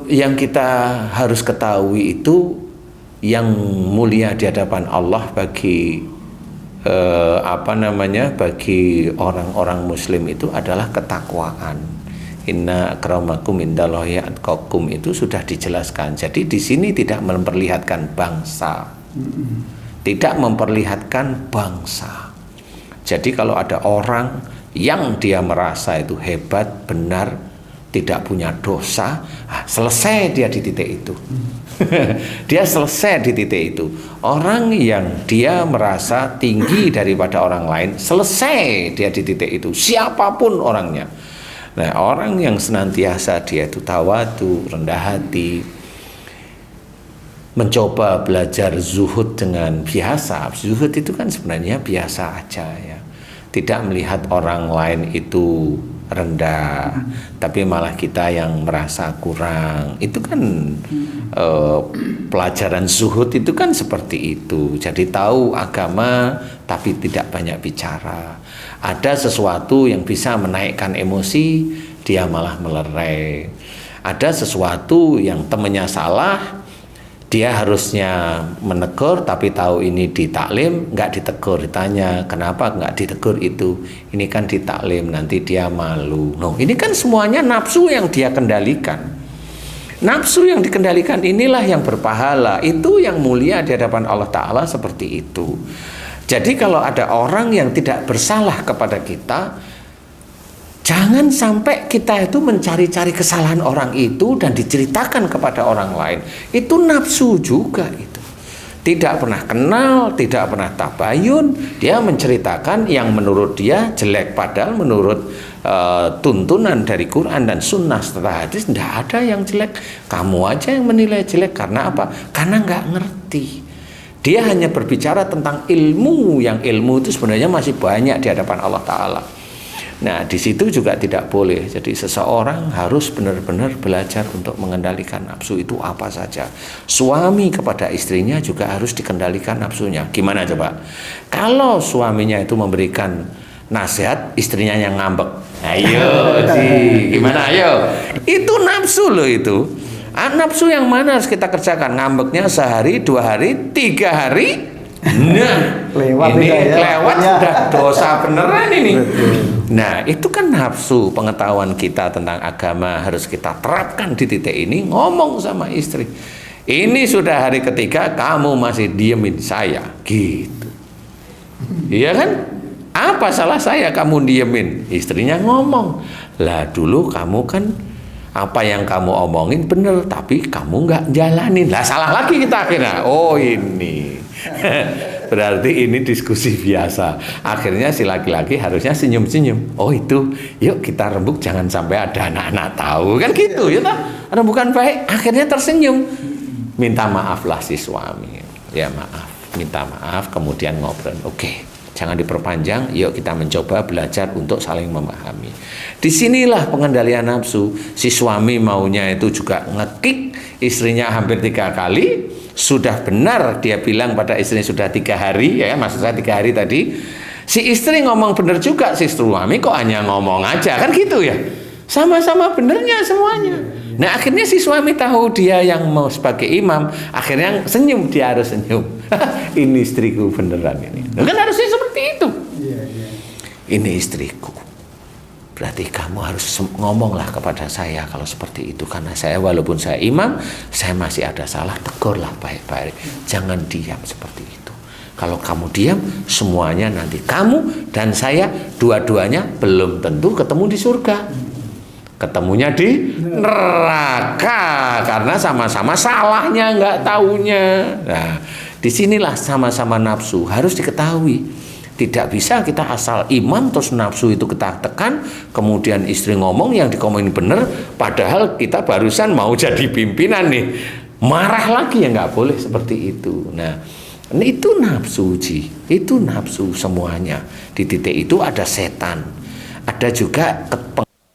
yang kita harus ketahui itu yang mulia di hadapan Allah bagi bagi orang-orang muslim itu adalah ketakwaan. Inna akramakum indallahi atqakum itu sudah dijelaskan. Jadi di sini tidak memperlihatkan bangsa. Tidak memperlihatkan bangsa. Jadi kalau ada orang yang dia merasa itu hebat, benar, tidak punya dosa, selesai dia di titik itu. Dia selesai di titik itu. Orang yang dia merasa tinggi daripada orang lain, selesai dia di titik itu, siapapun orangnya. Nah, orang yang senantiasa dia itu tawadu, rendah hati, mencoba belajar zuhud dengan biasa. Zuhud itu kan sebenarnya biasa aja ya. Tidak melihat orang lain itu rendah, tapi malah kita yang merasa kurang. Itu kan pelajaran zuhud itu kan seperti itu. Jadi tahu agama tapi tidak banyak bicara. Ada sesuatu yang bisa menaikkan emosi, dia malah melerai. Ada sesuatu yang temannya salah, dia harusnya menegur, tapi tahu ini di taklim, nggak ditegur. Ditanya, kenapa nggak ditegur itu? Ini kan di taklim, nanti dia malu. No, ini kan semuanya nafsu yang dia kendalikan. Nafsu yang dikendalikan inilah yang berpahala. Itu yang mulia di hadapan Allah Ta'ala seperti itu. Jadi kalau ada orang yang tidak bersalah kepada kita, jangan sampai kita itu mencari-cari kesalahan orang itu dan diceritakan kepada orang lain. Itu nafsu juga itu. Tidak pernah kenal, tidak pernah tabayun, dia menceritakan yang menurut dia jelek, padahal menurut tuntunan dari Quran dan Sunnah setelah hadis tidak ada yang jelek. Kamu aja yang menilai jelek. Karena apa? Karena nggak ngerti. Dia hanya berbicara tentang ilmu, yang ilmu itu sebenarnya masih banyak di hadapan Allah Ta'ala. Nah, di situ juga tidak boleh. Jadi seseorang harus benar-benar belajar untuk mengendalikan nafsu itu apa saja. Suami kepada istrinya juga harus dikendalikan nafsunya. Gimana coba? Kalau suaminya itu memberikan nasihat, istrinya yang ngambek. Ayo, gimana? Ayo. Itu nafsu loh itu. Nafsu yang mana harus kita kerjakan? Ngambeknya sehari, 2 hari, 3 hari. Nah, lewat sudah dosa beneran ini. Nah, itu kan nafsu. Pengetahuan kita tentang agama harus kita terapkan di titik ini. Ngomong sama istri, ini sudah hari ketiga kamu masih diemin saya gitu. Iya kan? Apa salah saya kamu diemin? Istrinya ngomong, lah dulu kamu kan apa yang kamu omongin bener, tapi kamu nggak jalanin. Lah salah lagi kita akhirnya. Oh ini berarti ini diskusi biasa. Akhirnya si laki-laki harusnya senyum-senyum. Oh itu, yuk kita rembuk jangan sampai ada anak-anak tahu. Kan gitu ya tak? Rembukan baik, akhirnya tersenyum. Minta maaflah si suami. Ya maaf, minta maaf, kemudian ngobrol. Oke. Jangan diperpanjang, yuk kita mencoba belajar untuk saling memahami. Disinilah pengendalian nafsu. Si suami maunya itu juga ngekick istrinya hampir 3 kali. Sudah benar dia bilang pada istrinya sudah 3 hari, ya maksud saya 3 hari tadi. Si istri ngomong benar juga, si suami kok hanya ngomong aja, kan gitu ya. Sama-sama benernya semuanya. Nah akhirnya si suami tahu dia yang mau sebagai imam, akhirnya senyum, dia harus senyum. Ini istriku beneran ini. Nah, kan harusnya seperti itu. Ini istriku. Berarti kamu harus ngomonglah kepada saya kalau seperti itu. Karena saya walaupun saya imam, saya masih ada salah, tegurlah baik-baik. Jangan diam seperti itu. Kalau kamu diam, semuanya nanti kamu dan saya dua-duanya belum tentu ketemu di surga. Ketemunya di neraka karena sama-sama salahnya, nggak taunya. Nah, disinilah sama-sama nafsu harus diketahui. Tidak bisa kita asal imam terus nafsu itu kita tekan, kemudian istri ngomong yang dikomongin bener, padahal kita barusan mau jadi pimpinan nih, marah lagi, ya nggak boleh seperti itu. Nah, itu nafsu itu nafsu semuanya. Di titik itu ada setan, ada juga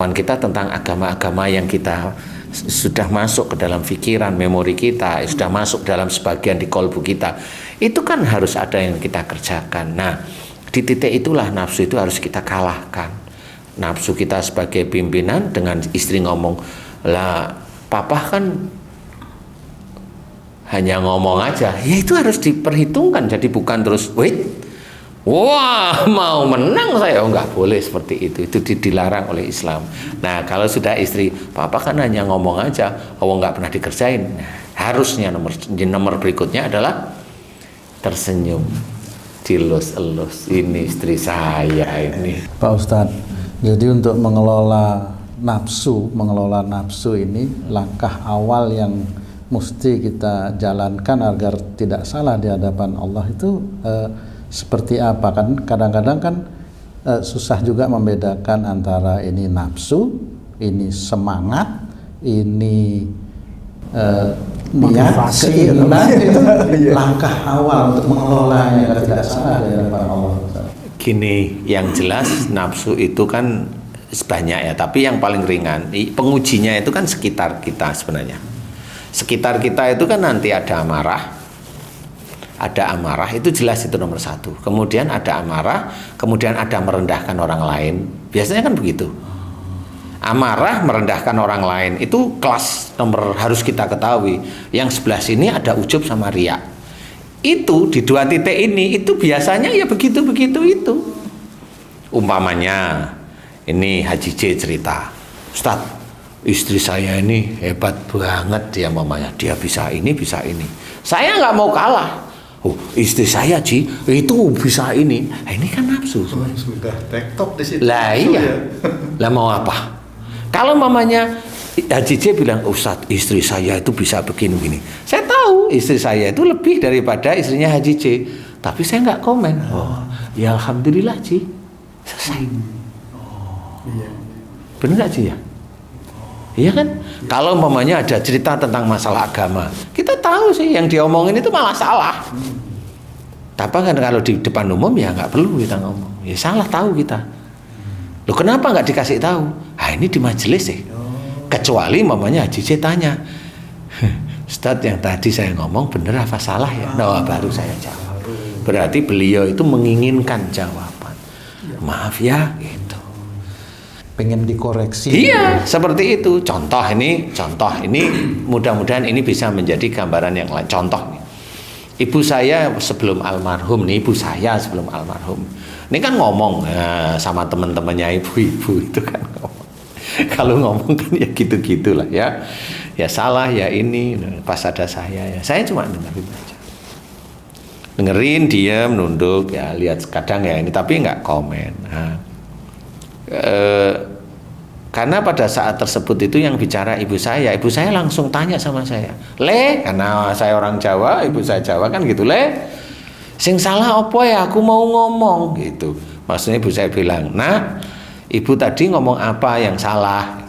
kita tentang agama-agama yang kita sudah masuk ke dalam pikiran, memori kita, sudah masuk dalam sebagian di kolbu kita. Itu kan harus ada yang kita kerjakan. Nah, di titik itulah nafsu itu harus kita kalahkan. Nafsu kita sebagai pimpinan dengan istri ngomong, lah Papa kan hanya ngomong aja, ya itu harus diperhitungkan. Jadi bukan terus, wait, wah mau menang saya, nggak boleh seperti itu dilarang oleh Islam. Nah kalau sudah istri, papa kan hanya ngomong aja, nggak pernah dikerjain. Nah, harusnya nomor berikutnya adalah tersenyum, dilus-elus, ini istri saya ini. Pak Ustadz, jadi untuk mengelola nafsu ini langkah awal yang mesti kita jalankan agar tidak salah di hadapan Allah itu seperti apa? Kan kadang-kadang kan susah juga membedakan antara ini nafsu, ini semangat, ini niat, keinginan. Itu langkah awal untuk mengelolanya agar tidak salah di hadapan Allah. Gini, yang jelas nafsu itu kan banyak ya, tapi yang paling ringan pengujinya itu kan sekitar kita sebenarnya. Sekitar kita itu kan nanti ada amarah, itu jelas, itu nomor satu. Kemudian ada amarah, kemudian ada merendahkan orang lain. Biasanya kan begitu. Amarah, merendahkan orang lain itu kelas nomor harus kita ketahui. Yang sebelah sini ada ujub sama riya. Itu di dua titik ini itu biasanya ya begitu-begitu itu. Umpamanya ini Haji J cerita, Ustadz, istri saya ini hebat banget, dia mamanya, dia bisa ini. Saya nggak mau kalah. Oh, istri saya Ci itu bisa ini. Nah, ini kan nafsu. Sudah tektok di situ. Lah iya. Lah mau apa? Kalau mamanya Haji J bilang, Ustadz, istri saya itu bisa begini. Saya tahu istri saya itu lebih daripada istrinya Haji J, tapi saya nggak komen. Oh, ya alhamdulillah Ci, selesai. Iya. Bener nggak Ci ya? Iya kan? Kalau umpamanya ada cerita tentang masalah agama, kita tahu sih yang diomongin itu malah salah. Tapi kan kalau di depan umum ya nggak perlu kita ngomong. Ya salah tahu kita. Loh kenapa nggak dikasih tahu? Ah ini di majelis sih. Kecuali umpamanya Haji J tanya, Ustadz yang tadi saya ngomong bener apa salah ya? Nah baru saya jawab. Berarti beliau itu menginginkan jawaban. Maaf ya gitu. Pengen dikoreksi. Iya, seperti itu. Contoh ini mudah-mudahan ini bisa menjadi gambaran yang lain. Contoh nih. Ibu saya sebelum almarhum. Ini kan ngomong sama teman-temannya ibu-ibu itu kan ngomong. Kalau ngomong kan ya gitu-gitulah ya. Ya salah ya ini pas ada saya ya. Saya cuma dengerin aja. Dengerin, diam, nunduk ya, lihat kadang ya ini tapi nggak komen. Nah, karena pada saat tersebut itu yang bicara ibu saya langsung tanya sama saya, Le, karena saya orang Jawa, ibu saya Jawa kan gitu, Le, sing salah apa ya, aku mau ngomong gitu. Maksudnya ibu saya bilang, nah, ibu tadi ngomong apa yang salah?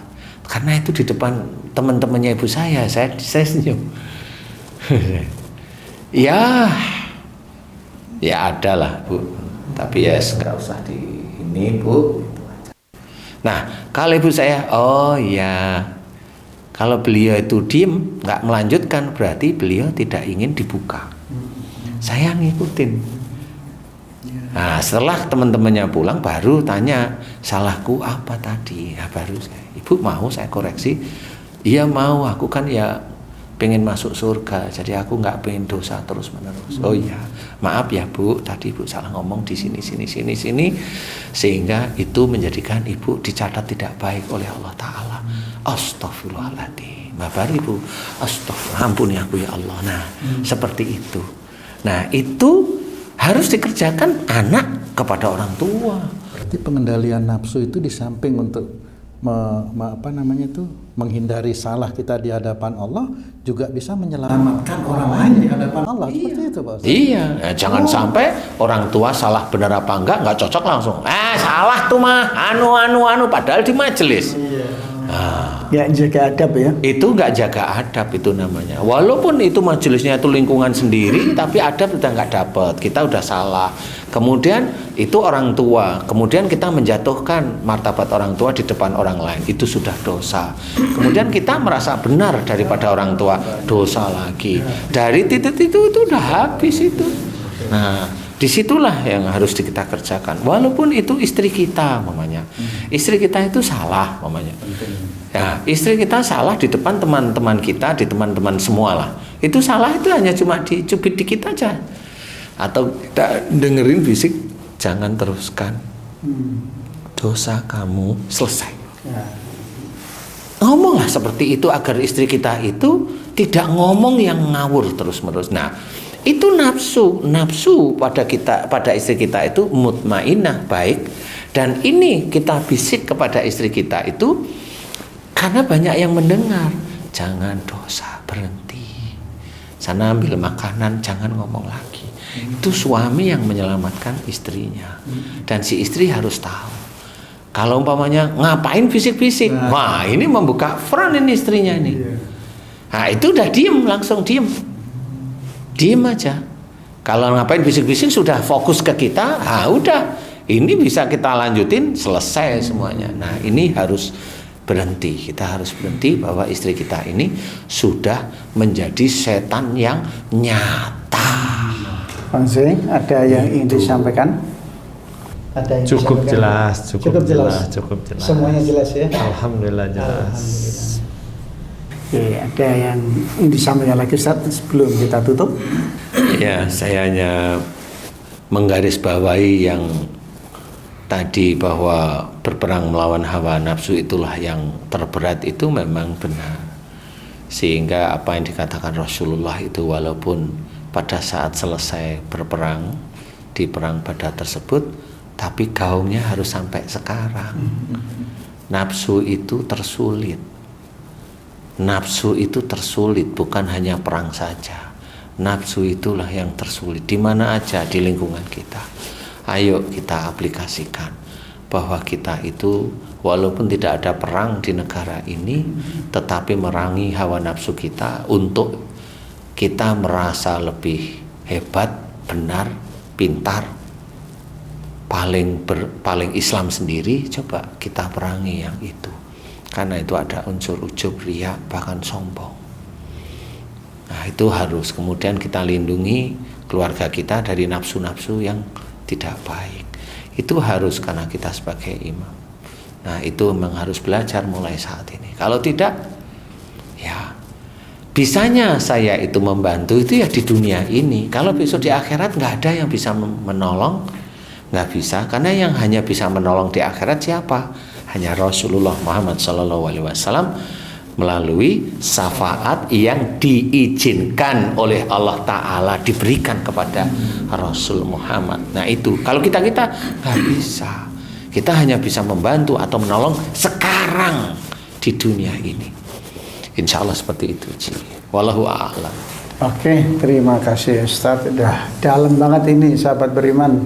Karena itu di depan teman-temannya ibu saya senyum. ya ada lah Bu, tapi ya nggak usah di ini Bu. Nah, kalau ibu saya, oh ya, kalau beliau itu diem, nggak melanjutkan, berarti beliau tidak ingin dibuka. Saya ngikutin. Nah, setelah teman-temannya pulang, baru tanya, salahku apa tadi? Nah, baru saya, ibu mau saya koreksi? Iya mau, aku kan ya pengen masuk surga, jadi aku nggak pengen dosa terus menerus. Oh iya, maaf ya Bu, tadi Ibu salah ngomong di sini, sehingga itu menjadikan Ibu dicatat tidak baik oleh Allah Ta'ala. Astaghfirullahaladzim. Baru Ibu, astaghfirullah, ampuni aku ya Allah. Nah, seperti itu. Nah, itu harus dikerjakan anak kepada orang tua. Berarti pengendalian nafsu itu di samping untuk menghindari salah kita di hadapan Allah, juga bisa menyelamatkan orang lain di hadapan Allah. Seperti itu Pak Ustaz. Iya, jangan sampai orang tua salah benar apa enggak cocok langsung. Salah tuh mah, anu padahal di majelis. Ya jaga adab ya. Itu nggak jaga adab itu namanya. Walaupun itu majelisnya itu lingkungan sendiri, tapi adab udah nggak dapet. Kita udah salah. Kemudian itu orang tua. Kemudian kita menjatuhkan martabat orang tua di depan orang lain. Itu sudah dosa. Kemudian kita merasa benar daripada orang tua, dosa lagi. Dari titik itu udah habis itu. Nah, disitulah yang harus kita kerjakan. Walaupun itu istri kita, mamanya. Istri kita itu salah, mamanya. Ya, istri kita salah di depan teman-teman kita, di teman-teman semua lah. Itu salah itu hanya cuma dicubit dikit aja. Atau kita dengerin bisik, jangan teruskan. Dosa kamu selesai. Ya. Ngomonglah seperti itu agar istri kita itu tidak ngomong yang ngawur terus-menerus. Nah, itu nafsu pada kita, pada istri kita itu mutmainah, baik. Dan ini kita bisik kepada istri kita itu karena banyak yang mendengar. Jangan dosa, berhenti. Sana ambil makanan, jangan ngomong lagi. Itu suami yang menyelamatkan istrinya. Dan si istri harus tahu. Kalau umpamanya ngapain bisik-bisik, wah ini membuka front ini istrinya ini. Nah itu udah diem, langsung diem aja. Kalau ngapain bisik-bisik sudah fokus ke kita, udah ini bisa kita lanjutin, selesai semuanya. Nah ini harus berhenti, kita harus berhenti bahwa istri kita ini sudah menjadi setan yang nyata. Bang Zeng, ada yang ingin disampaikan? Ada yang Cukup disampaikan? jelas, cukup jelas. Semuanya jelas ya. Alhamdulillah jelas. Oke, ada yang ingin disampaikan lagi Ustaz sebelum kita tutup? Ya, saya hanya menggarisbawahi yang tadi bahwa berperang melawan hawa nafsu itulah yang terberat, itu memang benar. Sehingga apa yang dikatakan Rasulullah itu walaupun pada saat selesai berperang di perang Badar tersebut, tapi gaungnya harus sampai sekarang. Nafsu itu tersulit. Nafsu itu tersulit, bukan hanya perang saja. Nafsu itulah yang tersulit di mana aja di lingkungan kita. Ayo kita aplikasikan bahwa kita itu walaupun tidak ada perang di negara ini, tetapi merangi hawa nafsu kita untuk kita merasa lebih hebat, benar, pintar, paling Islam sendiri. Coba kita perangi yang itu, karena itu ada unsur ujub, riya, bahkan sombong. Nah itu harus kemudian kita lindungi keluarga kita dari nafsu-nafsu yang tidak baik. Itu harus karena kita sebagai imam. Nah itu memang harus belajar mulai saat ini. Kalau tidak, ya bisanya saya itu membantu itu ya di dunia ini. Kalau besok di akhirat nggak ada yang bisa menolong, nggak bisa. Karena yang hanya bisa menolong di akhirat siapa? Hanya Rasulullah Muhammad SAW melalui syafaat yang diizinkan oleh Allah Ta'ala diberikan kepada Rasul Muhammad. Nah itu kalau kita nggak bisa. Kita hanya bisa membantu atau menolong sekarang di dunia ini. Insya Allah seperti itu. Wallahu a'lam. Oke, terima kasih Ustaz. Udah dalam banget ini sahabat beriman.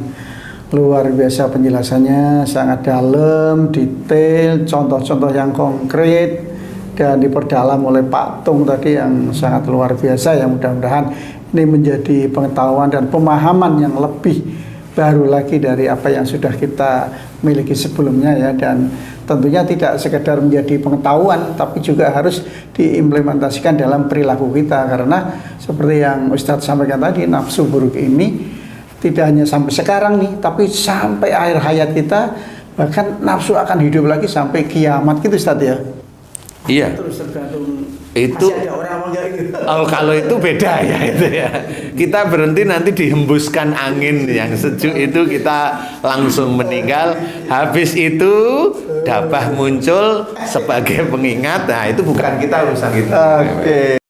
Luar biasa penjelasannya, sangat dalam, detail, contoh-contoh yang konkret dan diperdalam oleh Pak Tung tadi yang sangat luar biasa. Ya mudah-mudahan ini menjadi pengetahuan dan pemahaman yang lebih baru lagi dari apa yang sudah kita miliki sebelumnya ya, dan tentunya tidak sekedar menjadi pengetahuan tapi juga harus diimplementasikan dalam perilaku kita, karena seperti yang Ustadz sampaikan tadi, nafsu buruk ini tidak hanya sampai sekarang nih, tapi sampai akhir hayat kita, bahkan nafsu akan hidup lagi sampai kiamat gitu Ustadz ya. Iya. Terus tergantung itu masih ada orang gitu. kalau itu beda ya itu ya. Kita berhenti nanti dihembuskan angin yang sejuk itu kita langsung meninggal. Habis itu dabah muncul sebagai pengingat. Nah itu bukan kita, urusan kita. Oke.